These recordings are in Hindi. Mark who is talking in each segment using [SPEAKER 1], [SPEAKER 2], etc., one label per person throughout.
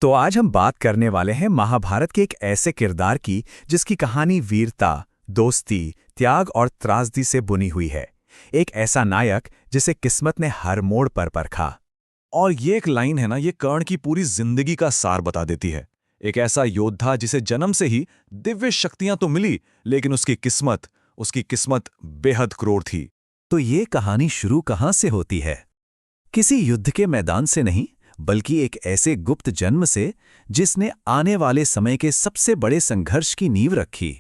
[SPEAKER 1] तो आज हम बात करने वाले हैं महाभारत के एक ऐसे किरदार की जिसकी कहानी वीरता, दोस्ती, त्याग और त्रासदी से बुनी हुई है। एक ऐसा नायक जिसे किस्मत ने हर मोड़ पर परखा।
[SPEAKER 2] और ये एक लाइन है ना, ये कर्ण की पूरी जिंदगी का सार बता देती है। एक ऐसा योद्धा जिसे जन्म से ही दिव्य शक्तियां तो मिली, लेकिन उसकी किस्मत बेहद क्रूर थी।
[SPEAKER 1] तो ये कहानी शुरू कहाँ से होती है? किसी युद्ध के मैदान से नहीं, बल्कि एक ऐसे गुप्त जन्म से जिसने आने वाले समय के सबसे बड़े संघर्ष की नींव रखी।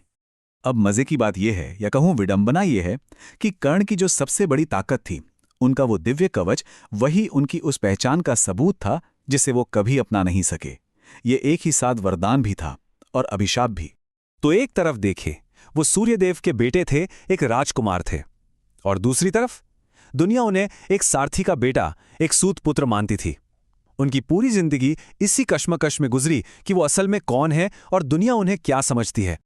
[SPEAKER 1] अब मजे की बात यह है, या कहूं विडंबना यह है, कि कर्ण की जो सबसे बड़ी ताकत थी, उनका वो दिव्य कवच, वही उनकी उस पहचान का सबूत था जिसे वो कभी अपना नहीं सके। ये एक ही साथ वरदान भी था और अभिशाप भी। तो एक तरफ देखे, वो सूर्यदेव के बेटे थे, एक राजकुमार थे, और दूसरी तरफ दुनिया उन्हें एक सारथी का बेटा, एक सूत पुत्र मानती थी। उनकी पूरी जिंदगी इसी कश्मकश में गुजरी कि वो असल में कौन है और दुनिया उन्हें क्या समझती है।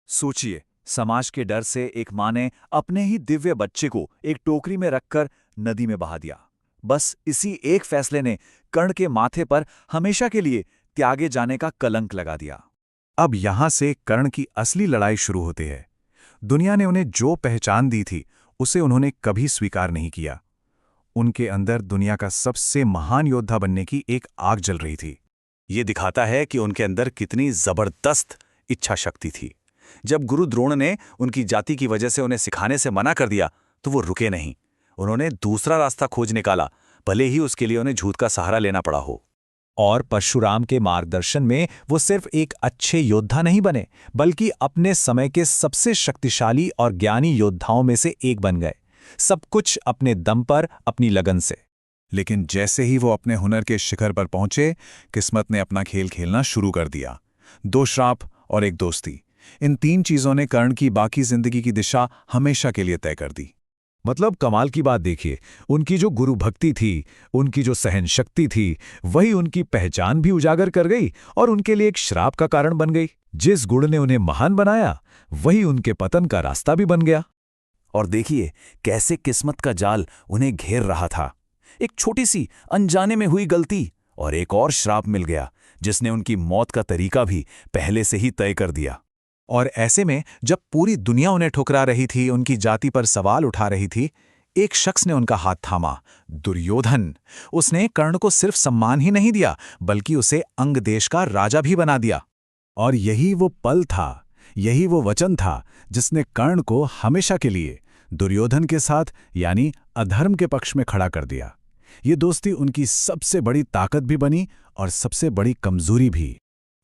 [SPEAKER 1] सोचिए, समाज के डर से एक मां ने अपने ही दिव्य बच्चे को एक टोकरी में रखकर नदी में बहा दिया। बस इसी एक फैसले ने कर्ण के माथे पर हमेशा के लिए त्यागे जाने का कलंक लगा दिया। अब यहां से कर्ण की असली लड़ाई शुरू होती है। दुनिया ने उन्हें जो पहचान दी थी, उसे उन्होंने कभी स्वीकार नहीं किया। उनके अंदर दुनिया का सबसे महान योद्धा बनने की एक आग जल रही थी। ये दिखाता है कि उनके अंदर कितनी जबरदस्त इच्छा शक्ति थी। जब गुरु द्रोण ने उनकी जाति की वजह से उन्हें सिखाने से मना कर दिया, तो वो रुके नहीं। उन्होंने दूसरा रास्ता खोज निकाला, भले ही उसके लिए उन्हें झूठ का सहारा लेना पड़ा हो। और परशुराम के मार्गदर्शन में वो सिर्फ एक अच्छे योद्धा नहीं बने, बल्कि अपने समय के सबसे शक्तिशाली और ज्ञानी योद्धाओं में से एक बन गए। सब कुछ अपने दम पर, अपनी लगन से। लेकिन जैसे ही वो अपने हुनर के शिखर पर पहुंचे, किस्मत ने अपना खेल खेलना शुरू कर दिया। 2 श्राप और एक दोस्ती, इन 3 चीजों ने कर्ण की बाकी जिंदगी की दिशा हमेशा के लिए तय कर दी। मतलब कमाल की बात देखिए, उनकी जो गुरु भक्ति थी, उनकी जो सहन शक्ति थी, वही उनकी पहचान भी उजागर कर गई और उनके लिए एक श्राप का कारण बन गई। जिस गुण ने उन्हें महान बनाया, वही उनके पतन का रास्ता भी बन गया। और देखिए कैसे किस्मत का जाल उन्हें घेर रहा था। एक छोटी सी अनजाने में हुई गलती और एक और श्राप मिल गया, जिसने उनकी मौत का तरीका भी पहले से ही तय कर दिया। और ऐसे में जब पूरी दुनिया उन्हें ठुकरा रही थी, उनकी जाति पर सवाल उठा रही थी, एक शख्स ने उनका हाथ थामा, दुर्योधन। उसने कर्ण को सिर्फ सम्मान ही नहीं दिया, बल्कि उसे अंग देश का राजा भी बना दिया। और यही वो पल था, यही वो वचन था, जिसने कर्ण को हमेशा के लिए दुर्योधन के साथ, यानी अधर्म के पक्ष में खड़ा कर दिया। ये दोस्ती उनकी सबसे बड़ी ताकत भी बनी और सबसे बड़ी कमजोरी भी।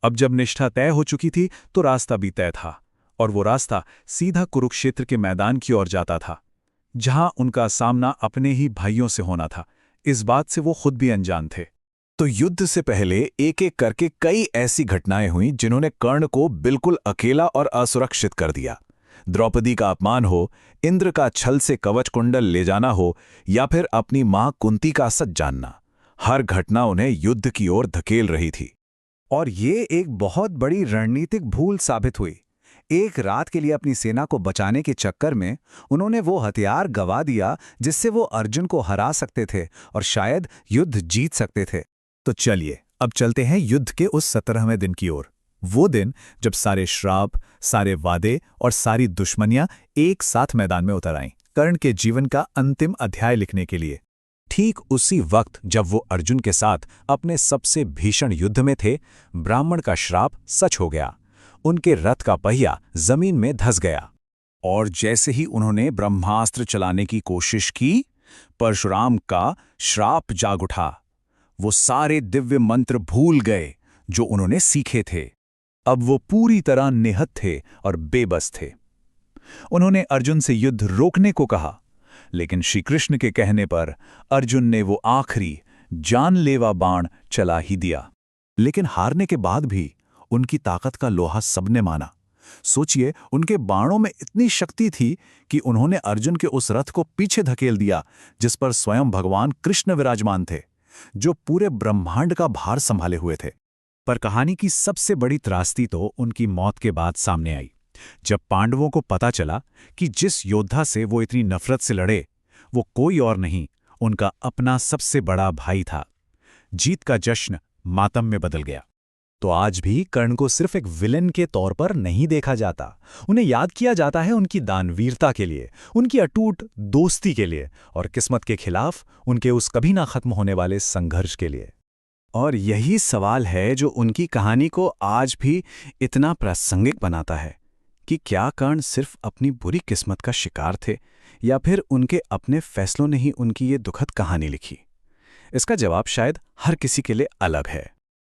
[SPEAKER 1] अब जब निष्ठा तय हो चुकी थी, तो रास्ता भी तय था, और वो रास्ता सीधा कुरुक्षेत्र के मैदान की ओर जाता था, जहां उनका सामना अपने ही भाइयों से होना था। इस बात से वो खुद भी अनजान थे। तो युद्ध से पहले एक एक करके कई ऐसी घटनाएं हुईं जिन्होंने कर्ण को बिल्कुल अकेला और असुरक्षित कर दिया। द्रौपदी का अपमान हो, इंद्र का छल से कवच कुंडल ले जाना हो, या फिर अपनी मां कुंती का सच जानना, हर घटना उन्हें युद्ध की ओर धकेल रही थी। और ये एक बहुत बड़ी रणनीतिक भूल साबित हुई। एक रात के लिए अपनी सेना को बचाने के चक्कर में उन्होंने वो हथियार गंवा दिया जिससे वो अर्जुन को हरा सकते थे और शायद युद्ध जीत सकते थे। तो चलिए अब चलते हैं युद्ध के उस 17वें दिन की ओर। वो दिन जब सारे श्राप, सारे वादे और सारी दुश्मनियां एक साथ मैदान में उतर आईं, कर्ण के जीवन का अंतिम अध्याय लिखने के लिए। ठीक उसी वक्त जब वो अर्जुन के साथ अपने सबसे भीषण युद्ध में थे, ब्राह्मण का श्राप सच हो गया। उनके रथ का पहिया जमीन में धंस गया। और जैसे ही उन्होंने ब्रह्मास्त्र चलाने की कोशिश की, परशुराम का श्राप जाग उठा। वो सारे दिव्य मंत्र भूल गए जो उन्होंने सीखे थे। अब वो पूरी तरह निहत थे और बेबस थे। उन्होंने अर्जुन से युद्ध रोकने को कहा, लेकिन श्री कृष्ण के कहने पर अर्जुन ने वो आखिरी जानलेवा बाण चला ही दिया। लेकिन हारने के बाद भी उनकी ताकत का लोहा सबने माना। सोचिए, उनके बाणों में इतनी शक्ति थी कि उन्होंने अर्जुन के उस रथ को पीछे धकेल दिया जिस पर स्वयं भगवान कृष्ण विराजमान थे, जो पूरे ब्रह्मांड का भार संभाले हुए थे। पर कहानी की सबसे बड़ी त्रासदी तो उनकी मौत के बाद सामने आई, जब पांडवों को पता चला कि जिस योद्धा से वो इतनी नफरत से लड़े, वो कोई और नहीं, उनका अपना सबसे बड़ा भाई था। जीत का जश्न मातम में बदल गया।
[SPEAKER 3] तो आज भी कर्ण को सिर्फ एक विलेन के तौर पर नहीं देखा जाता। उन्हें याद किया जाता है उनकी दानवीरता के लिए, उनकी अटूट दोस्ती के लिए और किस्मत के खिलाफ उनके उस कभी ना खत्म होने वाले संघर्ष के लिए।
[SPEAKER 1] और यही सवाल है जो उनकी कहानी को आज भी इतना प्रासंगिक बनाता है कि क्या कर्ण सिर्फ अपनी बुरी किस्मत का शिकार थे या फिर उनके अपने फैसलों ने ही उनकी ये दुखद कहानी लिखी। इसका जवाब शायद हर किसी के लिए अलग है।